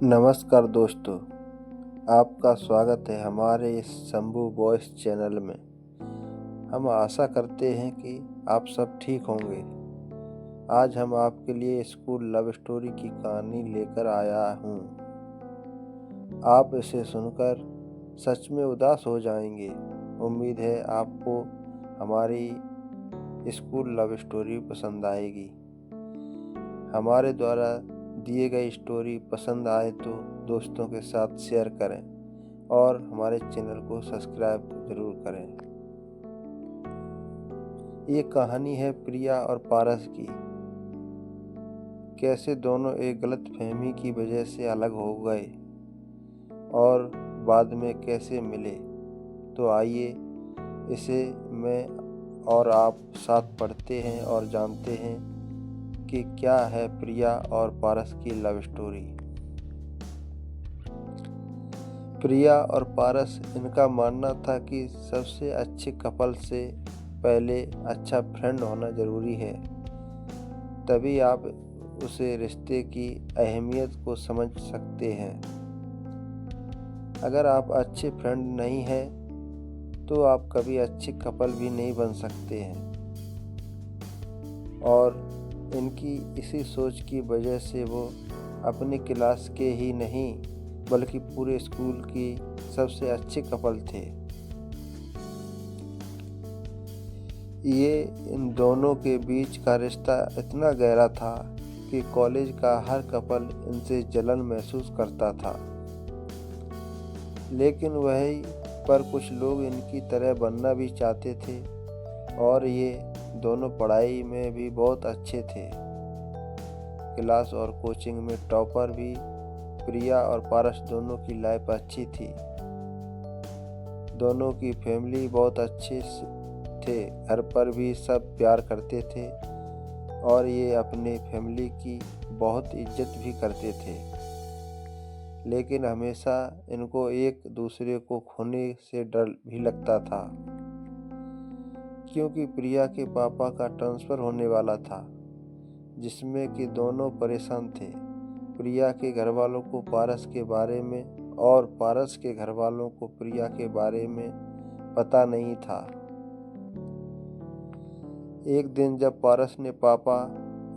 नमस्कार दोस्तों, आपका स्वागत है हमारे इस शंभू वॉइस चैनल में। हम आशा करते हैं कि आप सब ठीक होंगे। आज हम आपके लिए स्कूल लव स्टोरी की कहानी लेकर आया हूँ। आप इसे सुनकर सच में उदास हो जाएंगे। उम्मीद है आपको हमारी स्कूल लव स्टोरी पसंद आएगी। हमारे द्वारा दिए गए स्टोरी पसंद आए तो दोस्तों के साथ शेयर करें और हमारे चैनल को सब्सक्राइब जरूर करें। ये कहानी है प्रिया और पारस की। कैसे दोनों एक गलतफहमी की वजह से अलग हो गए और बाद में कैसे मिले। तो आइए इसे मैं और आप साथ पढ़ते हैं और जानते हैं कि क्या है प्रिया और पारस की लव स्टोरी। प्रिया और पारस, इनका मानना था कि सबसे अच्छे कपल से पहले अच्छा फ्रेंड होना जरूरी है, तभी आप उसे रिश्ते की अहमियत को समझ सकते हैं। अगर आप अच्छे फ्रेंड नहीं हैं तो आप कभी अच्छे कपल भी नहीं बन सकते हैं। और इनकी इसी सोच की वजह से वो अपनी क्लास के ही नहीं बल्कि पूरे स्कूल की सबसे अच्छे कपल थे। ये इन दोनों के बीच का रिश्ता इतना गहरा था कि कॉलेज का हर कपल इनसे जलन महसूस करता था। लेकिन वहीं पर कुछ लोग इनकी तरह बनना भी चाहते थे और ये दोनों पढ़ाई में भी बहुत अच्छे थे। क्लास और कोचिंग में टॉपर भी। प्रिया और पारस दोनों की लाइफ अच्छी थी। दोनों की फैमिली बहुत अच्छे थे। घर पर भी सब प्यार करते थे और ये अपने फैमिली की बहुत इज्जत भी करते थे। लेकिन हमेशा इनको एक दूसरे को खोने से डर भी लगता था, क्योंकि प्रिया के पापा का ट्रांसफ़र होने वाला था, जिसमें कि दोनों परेशान थे। प्रिया के घरवालों को पारस के बारे में और पारस के घरवालों को प्रिया के बारे में पता नहीं था। एक दिन जब पारस ने पापा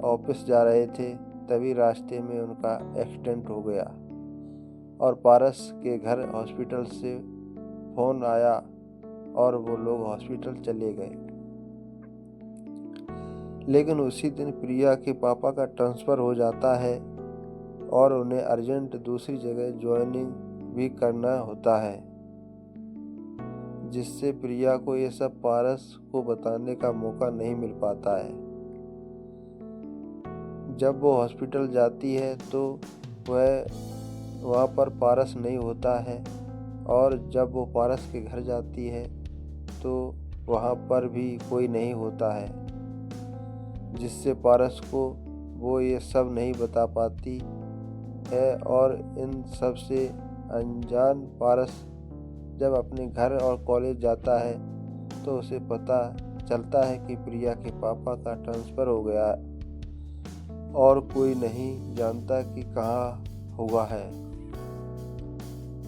ऑफिस जा रहे थे, तभी रास्ते में उनका एक्सीडेंट हो गया और पारस के घर हॉस्पिटल से फ़ोन आया और वो लोग हॉस्पिटल चले गए। लेकिन उसी दिन प्रिया के पापा का ट्रांसफ़र हो जाता है और उन्हें अर्जेंट दूसरी जगह ज्वाइनिंग भी करना होता है, जिससे प्रिया को ये सब पारस को बताने का मौका नहीं मिल पाता है। जब वो हॉस्पिटल जाती है तो वहाँ पर पारस नहीं होता है और जब वो पारस के घर जाती है तो वहाँ पर भी कोई नहीं होता है, जिससे पारस को वो ये सब नहीं बता पाती है। और इन सब से अनजान पारस जब अपने घर और कॉलेज जाता है तो उसे पता चलता है कि प्रिया के पापा का ट्रांसफ़र हो गया और कोई नहीं जानता कि कहाँ हुआ है।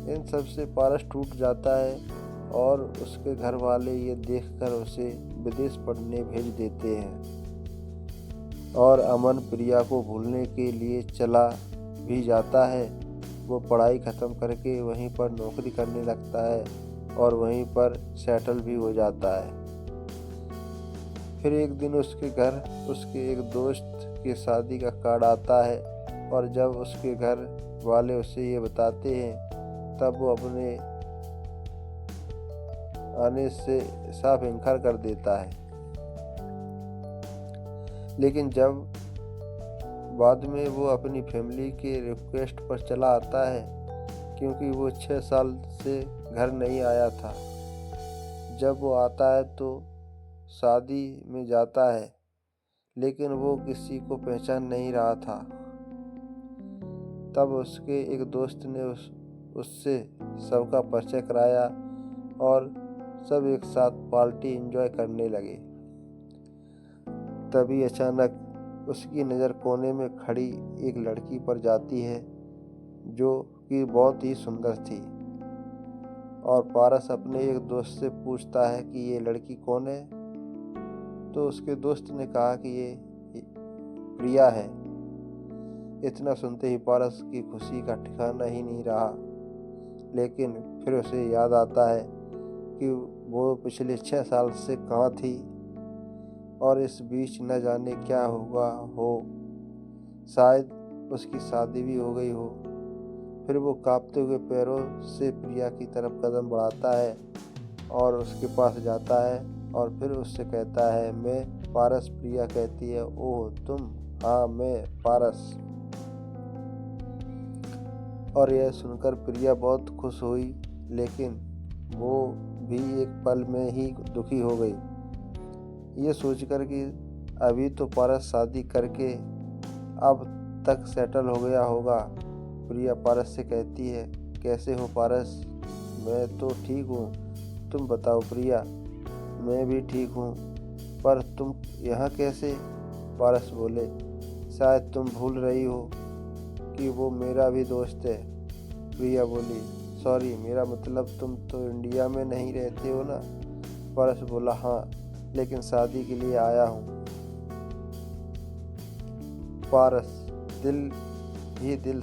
इन सब से पारस टूट जाता है और उसके घर वाले ये देखकर उसे विदेश पढ़ने भेज देते हैं। और अमन प्रिया को भूलने के लिए चला भी जाता है। वो पढ़ाई ख़त्म करके वहीं पर नौकरी करने लगता है और वहीं पर सेटल भी हो जाता है। फिर एक दिन उसके घर उसके एक दोस्त की शादी का कार्ड आता है और जब उसके घर वाले उसे ये बताते हैं तब वो अपने आने से साफ इनकार कर देता है। लेकिन जब बाद में वो अपनी फैमिली के रिक्वेस्ट पर चला आता है, क्योंकि वो 6 साल से घर नहीं आया था। जब वो आता है तो शादी में जाता है, लेकिन वो किसी को पहचान नहीं रहा था। तब उसके एक दोस्त ने उससे सबका परिचय कराया और सब एक साथ पार्टी एंजॉय करने लगे। तभी अचानक उसकी नज़र कोने में खड़ी एक लड़की पर जाती है जो कि बहुत ही सुंदर थी। और पारस अपने एक दोस्त से पूछता है कि ये लड़की कौन है। तो उसके दोस्त ने कहा कि ये प्रिया है। इतना सुनते ही पारस की खुशी का ठिकाना ही नहीं रहा। लेकिन फिर उसे याद आता है कि वो पिछले 6 साल से कहाँ थी और इस बीच न जाने क्या हुआ हो। शायद उसकी शादी भी हो गई हो। फिर वो कांपते हुए पैरों से प्रिया की तरफ कदम बढ़ाता है और उसके पास जाता है और फिर उससे कहता है, मैं पारस। प्रिया कहती है, ओह तुम? हाँ मैं पारस। और यह सुनकर प्रिया बहुत खुश हुई, लेकिन वो भी एक पल में ही दुखी हो गई। ये सोचकर कि अभी तो पारस शादी करके अब तक सेटल हो गया होगा। प्रिया पारस से कहती है, कैसे हो पारस? मैं तो ठीक हूँ, तुम बताओ। प्रिया, मैं भी ठीक हूँ, पर तुम यहाँ कैसे? पारस बोले, शायद तुम भूल रही हो कि वो मेरा भी दोस्त है। प्रिया बोली, सॉरी, मेरा मतलब तुम तो इंडिया में नहीं रहते हो ना। पारस बोला, हाँ, लेकिन शादी के लिए आया हूँ। पारस दिल ही दिल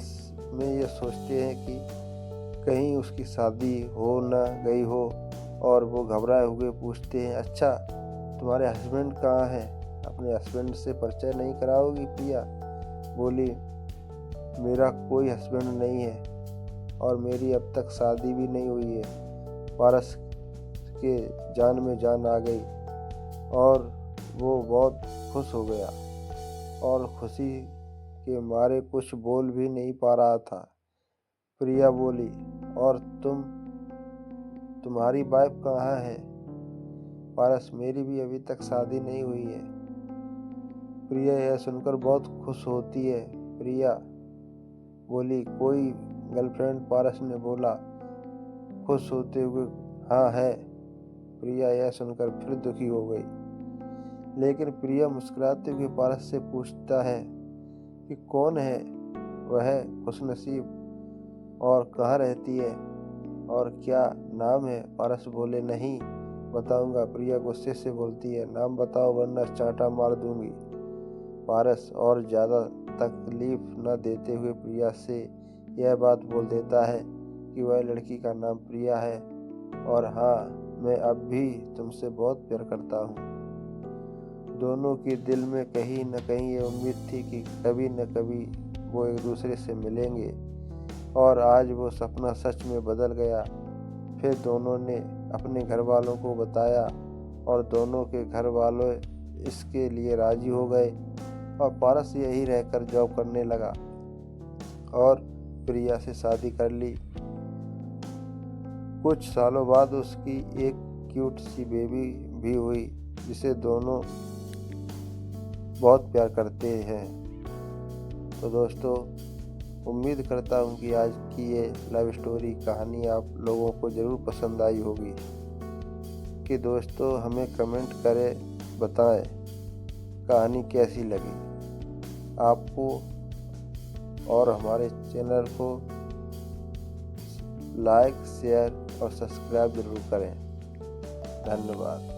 में ये सोचते हैं कि कहीं उसकी शादी हो ना गई हो, और वो घबराए हुए पूछते हैं, अच्छा तुम्हारे हस्बैंड कहाँ हैं? अपने हस्बैंड से परिचय नहीं कराओगी? प्रिया बोली, मेरा कोई हस्बैंड नहीं है और मेरी अब तक शादी भी नहीं हुई है। पारस के जान में जान आ गई और वो बहुत खुश हो गया और खुशी के मारे कुछ बोल भी नहीं पा रहा था। प्रिया बोली, और तुम्हारी वाइफ कहाँ है? पारस, मेरी भी अभी तक शादी नहीं हुई है। प्रिया यह सुनकर बहुत खुश होती है। प्रिया बोली, कोई गर्लफ्रेंड? पारस ने बोला खुश होते हुए, हाँ है। प्रिया यह सुनकर फिर दुखी हो गई। लेकिन प्रिया मुस्कुराते हुए पारस से पूछता है कि कौन है वह खुशनसीब और कहाँ रहती है और क्या नाम है? पारस बोले, नहीं बताऊंगा। प्रिया गुस्से से बोलती है, नाम बताओ वरना चांटा मार दूंगी। पारस और ज़्यादा तकलीफ न देते हुए प्रिया से यह बात बोल देता है कि वह लड़की का नाम प्रिया है और हाँ, मैं अब भी तुमसे बहुत प्यार करता हूँ। दोनों के दिल में कहीं न कहीं ये उम्मीद थी कि कभी न कभी वो एक दूसरे से मिलेंगे, और आज वो सपना सच में बदल गया। फिर दोनों ने अपने घर वालों को बताया और दोनों के घर वाले इसके लिए राजी हो गए और पारस यहीं रहकर जॉब करने लगा और प्रिया से शादी कर ली। कुछ सालों बाद उसकी एक क्यूट सी बेबी भी हुई जिसे दोनों बहुत प्यार करते हैं। तो दोस्तों, उम्मीद करता हूँ कि आज की ये लव स्टोरी कहानी आप लोगों को ज़रूर पसंद आई होगी। कि दोस्तों हमें कमेंट करें, बताएं कहानी कैसी लगी आपको, और हमारे चैनल को लाइक, शेयर और सब्सक्राइब ज़रूर करें। धन्यवाद।